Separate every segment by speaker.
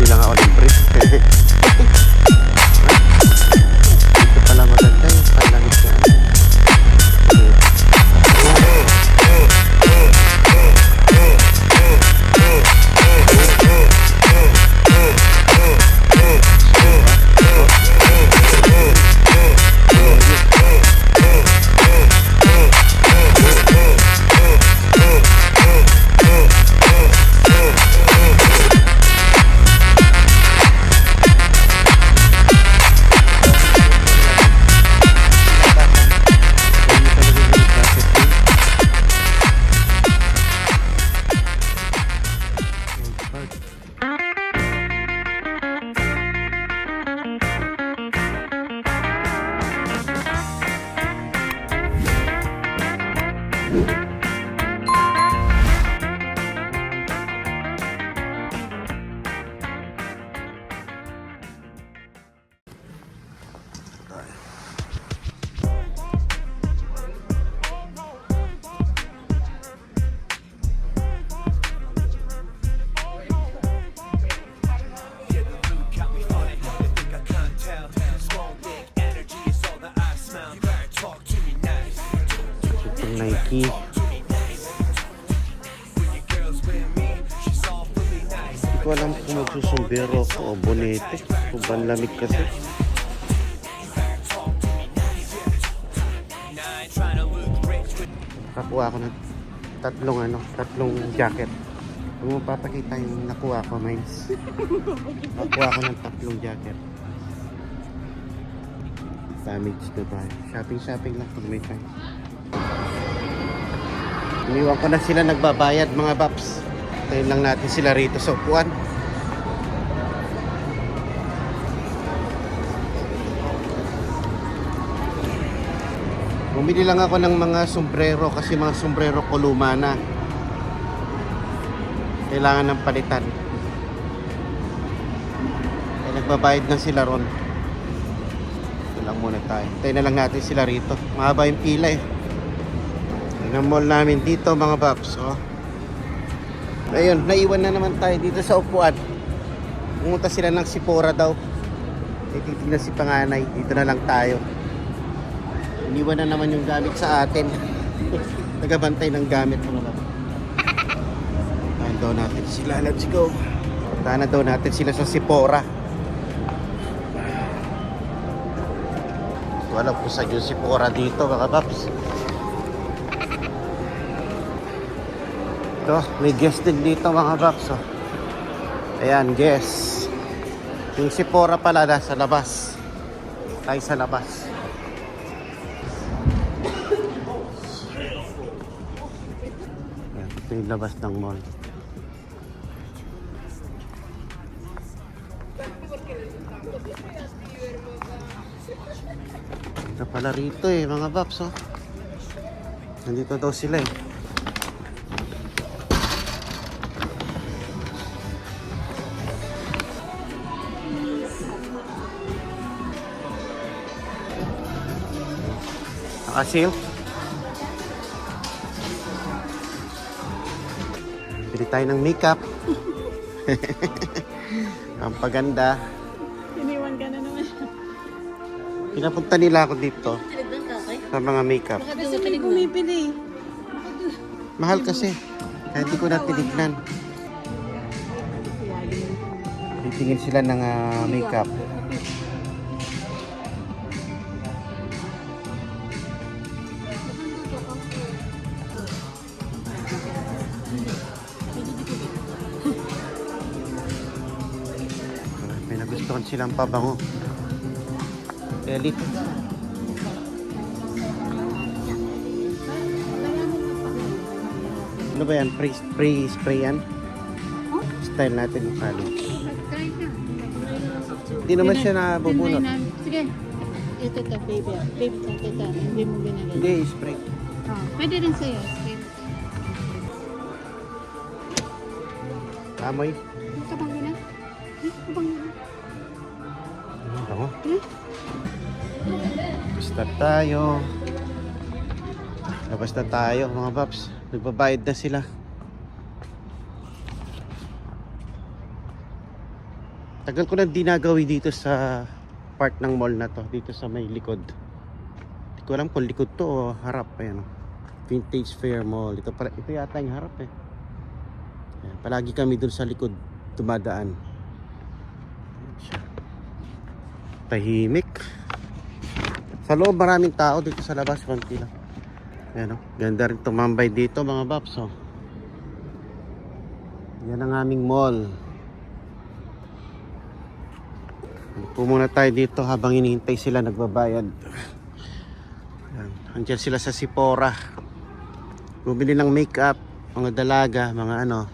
Speaker 1: lang ako ng brief. Dito pala maganda yung panlamig na ano. Nike. Hindi ko alam kung magsusumbero ako o bonete. Sobrang lamig kasi. Nakakuha ako ng tatlong jacket. Kung mapapakita yung nakuha ko, mines. Nakakuha ako ng tatlong jacket. Damage na tayo. Shopping lang pag may time. Iniwan ko na sila nagbabayad mga paps. Tayo lang natin sila rito sa upuan. Bumili lang ako ng mga sombrero kasi mga sombrero ko luma na. Kailangan ng palitan. Kaya nagbabayad na sila ron. Ito lang muna tayo. Tayo na lang natin sila rito. Mahaba yung pila eh. Ang mall namin dito mga paps. Oh. Ayun, naiwan na naman tayo dito sa upuan. Pumunta sila ng Sephora daw. Titignan si panganay. Dito na lang tayo. Iniwan na naman yung gamit sa atin. Nagabantay ng gamit mga paps. Puntahan daw natin sila. Let's go. Puntahan na daw natin sila sa Sephora. Wala po sa yung Sephora dito mga paps. Ito, may guest din dito mga box. Oh. Ayan, guest. Yung Sephora pala nasa labas. Tayo sa labas. Ayan, ito yung labas ng mall. Ito pala rito eh, mga box. Oh. Nandito daw sila eh. Naka-sale. Bili tayo ng makeup. Ang paganda.
Speaker 2: Iniwan ka na naman.
Speaker 1: Pinapunta nila ako dito sa mga makeup.
Speaker 2: Kasi may bumibili.
Speaker 1: Mahal kasi. Kaya hindi ko na tinignan. Titingin sila ng makeup. May nagustuhan silang pabango. Elite. Ano ba yan? Pre-spray yan? Style natin yung college. Hindi naman siya nabubunot.
Speaker 2: Sige. Ito baby. Baby ito. Hindi mo binagay.
Speaker 1: Hindi, spray.
Speaker 2: Oh, pwede rin sa'yo. Sige.
Speaker 1: Amoy.
Speaker 2: Kabangin na. Kabangin na.
Speaker 1: Ano bango? Start tayo. Labas na tayo mga paps. Nagbabayad na sila. Tagal ko na dinagawi dito sa part ng mall na to, dito sa may likod. Hindi ko alam kung likod to o harap. Ayan, oh. Vintage Fair Mall. Ito yata yung harap eh. Ayan, palagi kami dun sa likod dumadaan. Ayan siya. Tahimik. Sa loob maraming tao, dito sa labas konti lang. Ayan, oh. Ganda rin tumambay dito mga baps. Oh. Yan ang aming mall. Upo muna tayo dito habang hinihintay sila nagbabayad. Ayan. Andiyan sila sa Sephora. Bumili ng makeup, mga dalaga, mga ano.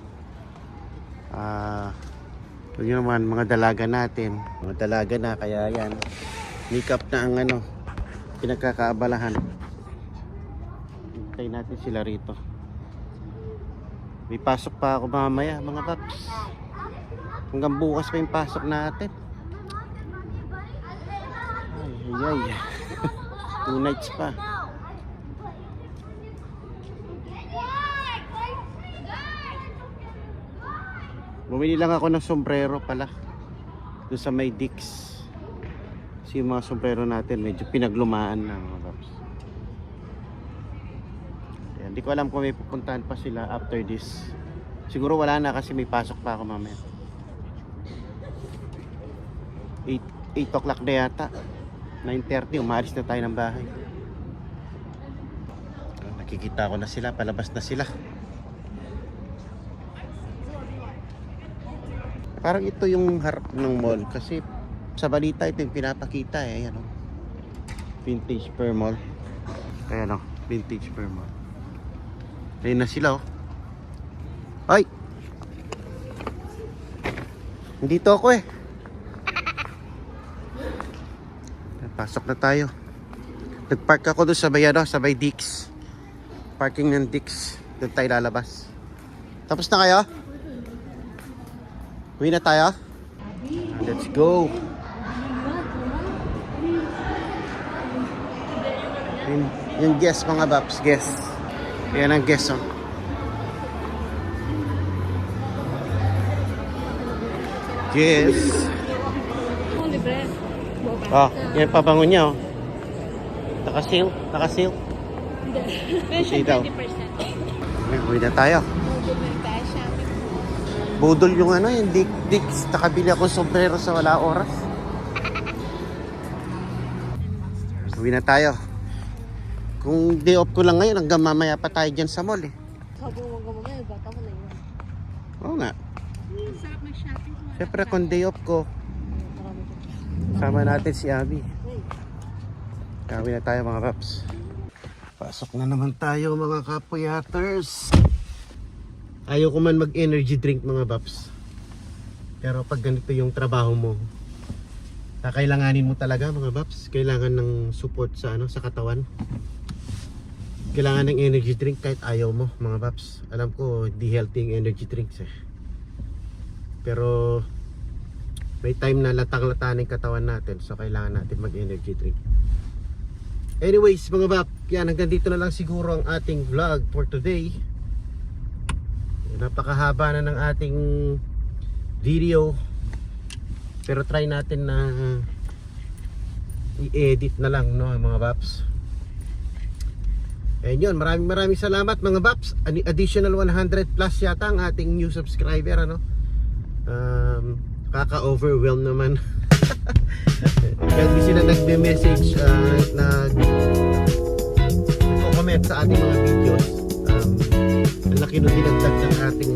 Speaker 1: Yun naman, mga dalaga natin. Mga dalaga na, kaya yan. Makeup na ang ano, pinagkakaabalahan. Hintay natin sila rito. May pasok pa ako mamaya, mga paps. Hanggang bukas pa yung pasok natin. Ay. 2 nights pa. Bumili lang ako ng sombrero pala doon sa may Dix. Kasi yung mga sombrero natin medyo pinaglumaan na mga paps. Hindi ko alam kung may pupuntahan pa sila after this. Siguro wala na kasi may pasok pa ako mamaya. 8 o'clock na yata. 9:30, umalis na tayo ng bahay. Nakikita ko na sila, palabas na sila. Parang ito yung harap ng mall kasi sa balita ito yung pinapakita eh. Ayan, oh. Vintage Fair Mall. Ayan, oh. Vintage Fair Mall. Ayun na sila, oh. Ay! Nandito ako eh. Pasok na tayo. Nagpark ako doon sa may, ano, sa may Dix. Parking ng Dix. Doon tayo lalabas. Tapos na kayo? Uwi na tayo? Let's go! Yung guest mga baps, guest. Yan ang guest, oh. Yes.
Speaker 2: Libre.
Speaker 1: Oh, yan pabango niya, oh. Nakasil, nakasil.
Speaker 2: Presyo
Speaker 1: Ikaw.
Speaker 2: 20%.
Speaker 1: Uwi na tayo. Budol yung ano, yung Dix. Nakabili ako sombrero sa wala oras. Uwi na tayo. Kung day off ko lang ngayon, hanggang mamaya pa tayo dyan sa mall eh.
Speaker 2: Sabi mo gamagay, bata mo na yun.
Speaker 1: Oo nga.
Speaker 2: Sarap mag-shopping.
Speaker 1: Siyempre kung day off ko, sama natin si Abby. Kami na tayo mga paps. Pasok na naman tayo mga kapuyaters. Ayaw ko man mag-energy drink mga paps. Pero pag ganito yung trabaho mo, kakailanganin mo talaga mga paps. Kailangan ng support sa ano, sa katawan. Kailangan ng energy drink kahit ayaw mo mga paps. Alam ko di healthy yung energy drinks eh. Pero may time na latang-lata ng katawan natin, so kailangan natin mag-energy drink. Anyways mga bap, yan, hanggang dito na lang siguro ang ating vlog for today. Napakahaba na ng ating video, pero try natin na i-edit na lang, no mga baps. And yun, maraming salamat mga baps. Additional 100 plus yata ang ating new subscriber, ano. Kaka-overwhelm naman. Kasi sila nagbe-message, nag-comment sa ating mga videos. Ang laki nung dinagdag ng ating